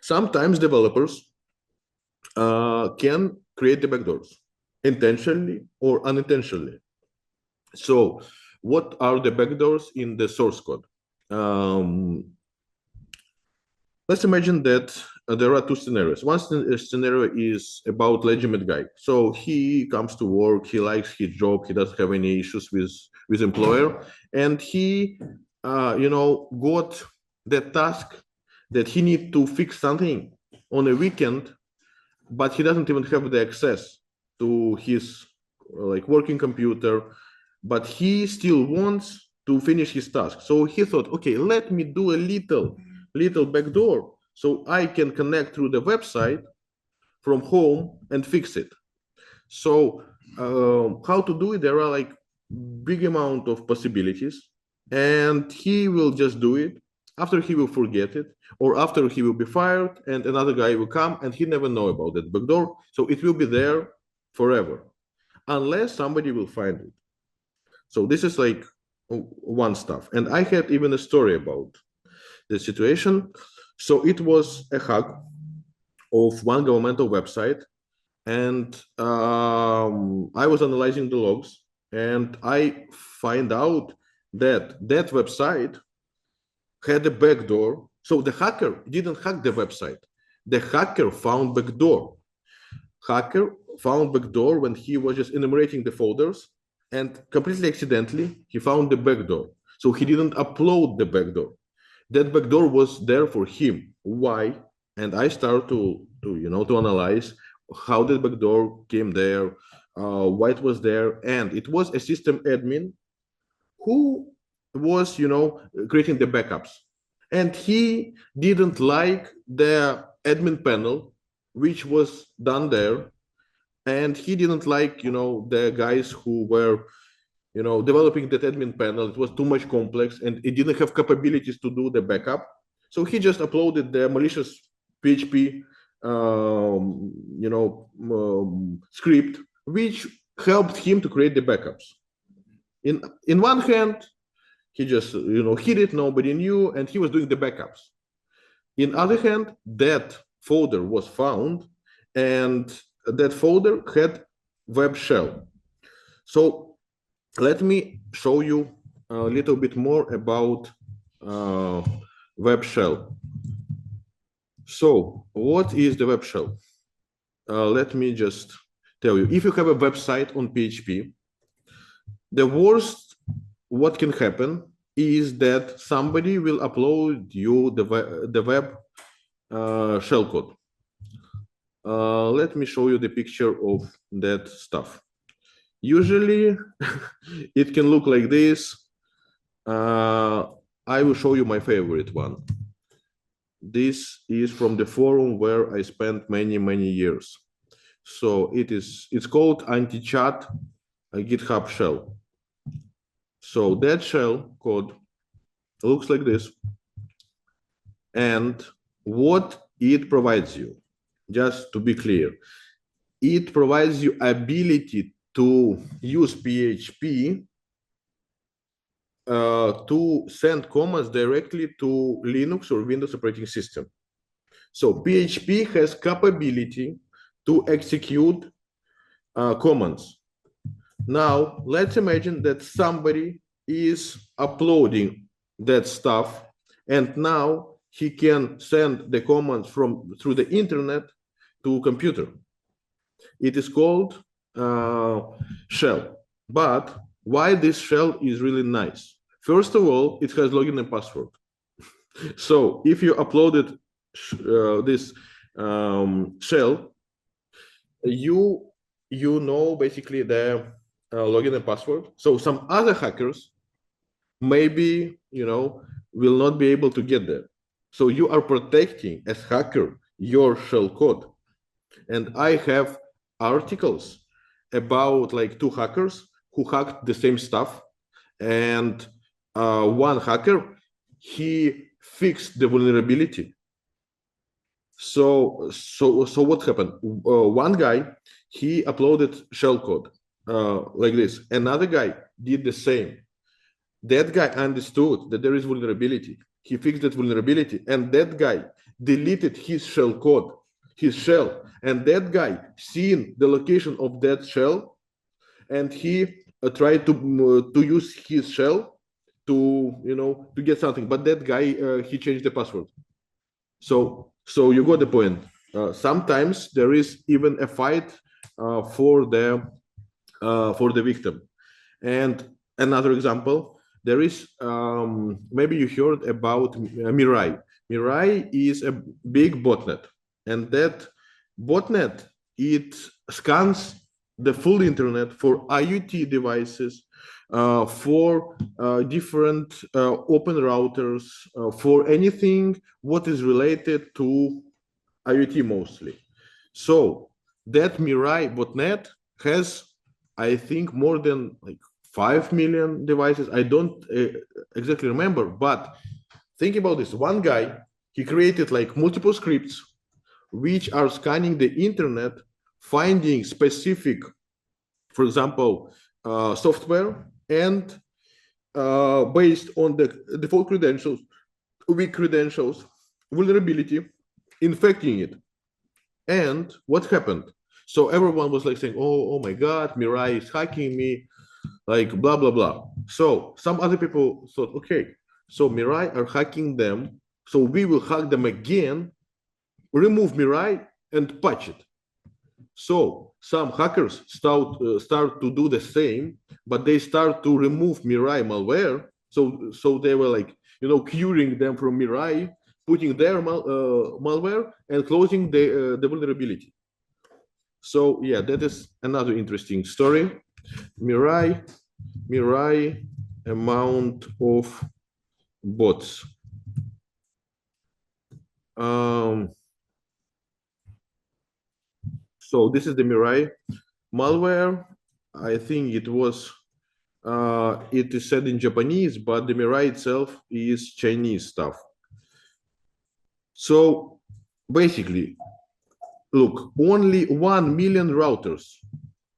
Sometimes developers can create the backdoors intentionally or unintentionally. So what are the backdoors in the source code? Let's imagine that there are two scenarios. One scenario is about legitimate guy. So he comes to work, he likes his job, he doesn't have any issues with employer, and he, got the task that he needs to fix something on a weekend, but he doesn't even have the access to his working computer, but he still wants to finish his task. So he thought, okay, let me do a little backdoor so I can connect through the website from home and fix it. So how to do it? There are big amount of possibilities, and he will just do it. After he will forget it, or after he will be fired, and another guy will come, and he never know about that backdoor. So it will be there forever, unless somebody will find it. So this is one stuff. And I had even a story about the situation. So it was a hack of one governmental website, and I was analyzing the logs, and I find out that that website had a backdoor. So the hacker didn't hack the website. The hacker found backdoor. Hacker found backdoor when he was just enumerating the folders, and completely accidentally he found the backdoor. So he didn't upload the backdoor. That backdoor was there for him. Why? And I started to analyze how the backdoor came there, why it was there, and it was a system admin who was creating the backups, and he didn't like the admin panel which was done there, and he didn't like the guys who were developing that admin panel. It was too much complex, and it didn't have capabilities to do the backup. So he just uploaded the malicious PHP script, which helped him to create the backups. In one hand, he just hid it, nobody knew, and he was doing the backups. In other hand, that folder was found, and that folder had web shell. So let me show you a little bit more about web shell. So what is the web shell? Let me just tell you. If you have a website on PHP, the worst what can happen is that somebody will upload you the web shellcode. Let me show you the picture of that stuff. Usually, it can look like this. I will show you my favorite one. This is from the forum where I spent many years. So it's called anti-chat GitHub shell. So that shell code looks like this. And what it provides you, just to be clear, it provides you ability to use PHP to send commands directly to Linux or Windows operating system. So PHP has capability to execute commands. Now, let's imagine that somebody is uploading that stuff, and now he can send the commands through the internet to a computer. It is called shell. But why this shell is really nice? First of all, it has login and password. So if you uploaded this shell, you know basically the login and password. So some other hackers maybe will not be able to get there. So you are protecting as hacker your shell code. And I have articles about two hackers who hacked the same stuff, and one hacker, he fixed the vulnerability. So what happened? One guy, he uploaded shell code like this. Another guy did the same. That guy understood that there is vulnerability. He fixed that vulnerability, and that guy deleted his shell code, his shell, and that guy seen the location of that shell, and he tried to use his shell to to get something. But that guy he changed the password. So you got the point. Sometimes there is even a fight for the victim. And another example, there is maybe you heard about Mirai. Mirai is a big botnet, and that botnet it scans the full internet for IoT devices, for different open routers, for anything what is related to IoT mostly. So that Mirai botnet has, I think, more than like 5 million devices. I don't exactly remember, but think about this. One guy, he created like multiple scripts which are scanning the internet, finding specific, for example, software, and based on the default credentials, weak credentials, vulnerability, infecting it. And what happened? So everyone was like saying, oh my God, Mirai is hacking me, like blah, blah, blah. So some other people thought, okay, so Mirai are hacking them. So we will hack them again, remove Mirai and patch it. So some hackers start to do the same, but they start to remove Mirai malware. So they were like, curing them from Mirai, putting their malware and closing the vulnerability. So yeah, that is another interesting story. Mirai amount of bots. So this is the Mirai malware. I think it is said in Japanese, but the Mirai itself is Chinese stuff. So basically, look, only 1 million routers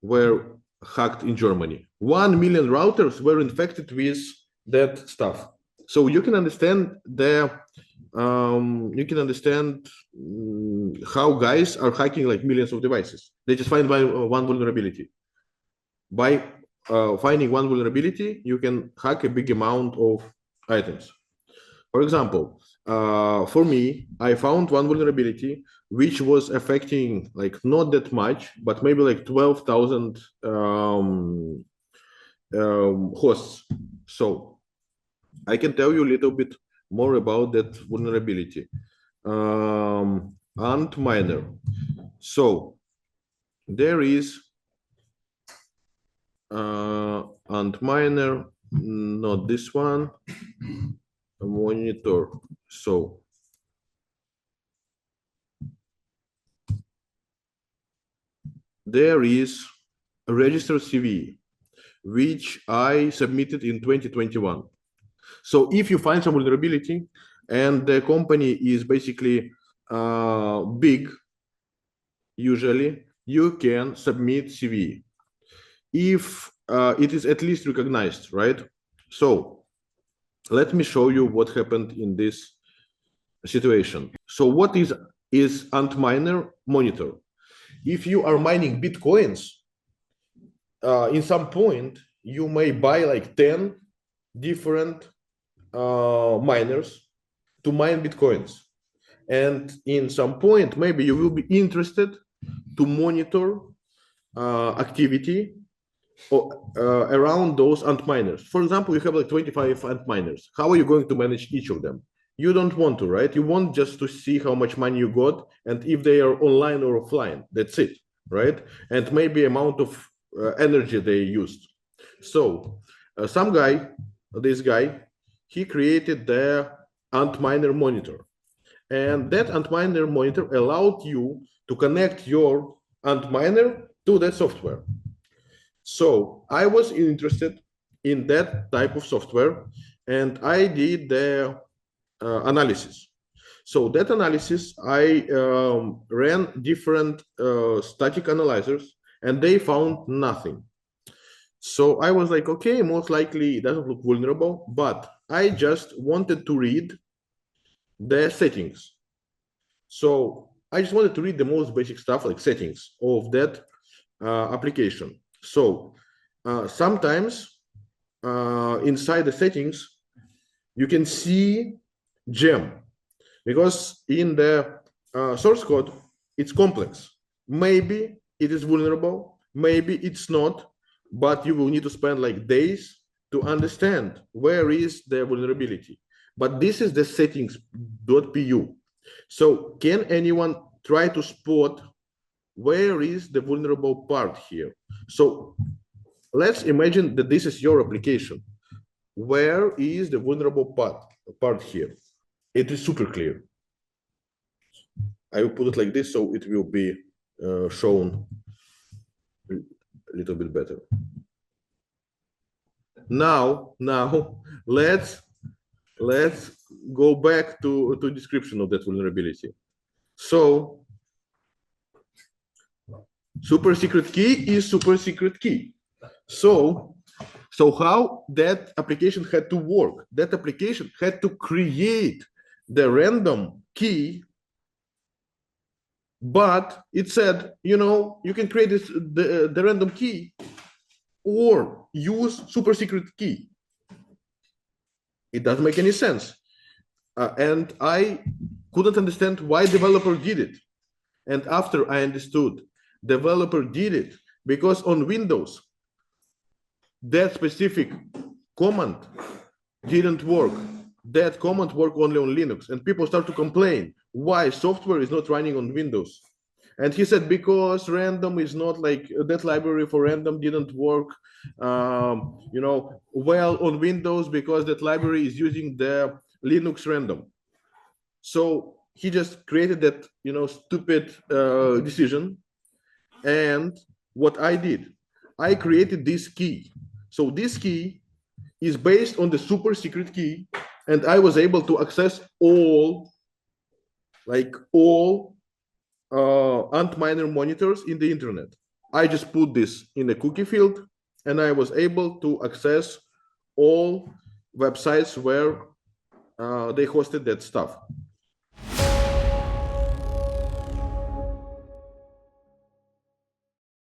were hacked in Germany. 1 million routers were infected with that stuff. So you can understand how guys are hacking like millions of devices. They just find one vulnerability. By finding one vulnerability, you can hack a big amount of items. For example, for me, I found one vulnerability which was affecting like not that much, but maybe like 12,000 hosts. So I can tell you a little bit more about that vulnerability. Antminer. So there is Antminer, not this one, monitor. So there is a registered CV which I submitted in 2021. So if you find some vulnerability and the company is basically big, usually you can submit CV if it is at least recognized, right? So let me show you what happened in this situation. So what is Antminer monitor? If you are mining Bitcoins, in some point, you may buy like 10 different miners to mine Bitcoins. And in some point, maybe you will be interested to monitor activity around those Antminers. For example, you have like 25 Antminers. How are you going to manage each of them? You don't want to, right? You want just to see how much money you got and if they are online or offline. That's it, right? And maybe amount of energy they used. So this guy, he created the Antminer monitor. And that Antminer monitor allowed you to connect your Antminer to that software. So I was interested in that type of software, and I did the analysis. So that analysis, I ran different static analyzers, and they found nothing. So I was like, okay, most likely it doesn't look vulnerable, but I just wanted to read the settings. So I just wanted to read the most basic stuff like settings of that application. So sometimes inside the settings, you can see gem because in the source code, it's complex. Maybe it is vulnerable, maybe it's not, but you will need to spend like days to understand where is the vulnerability. But this is the settings.pu. So can anyone try to spot where is the vulnerable part here? So let's imagine that this is your application. Where is the vulnerable part here? It is super clear. I will put it like this so it will be shown a little bit better. Now let's go back to description of that vulnerability. So super secret key is super secret key. So how that application had to work? That application had to create the random key, but it said, you can create the random key or use super secret key. It doesn't make any sense. And I couldn't understand why developer did it. And after I understood, developer did it because on Windows, that specific command didn't work. That command worked only on Linux. And people start to complain why software is not running on Windows. And he said, because random is not like that library for random didn't work, well on Windows because that library is using the Linux random. So he just created that, stupid decision. And what I did, I created this key. So this key is based on the super secret key, and I was able to access all Antminer monitors in the internet. I just put this in a cookie field, and I was able to access all websites where they hosted that stuff.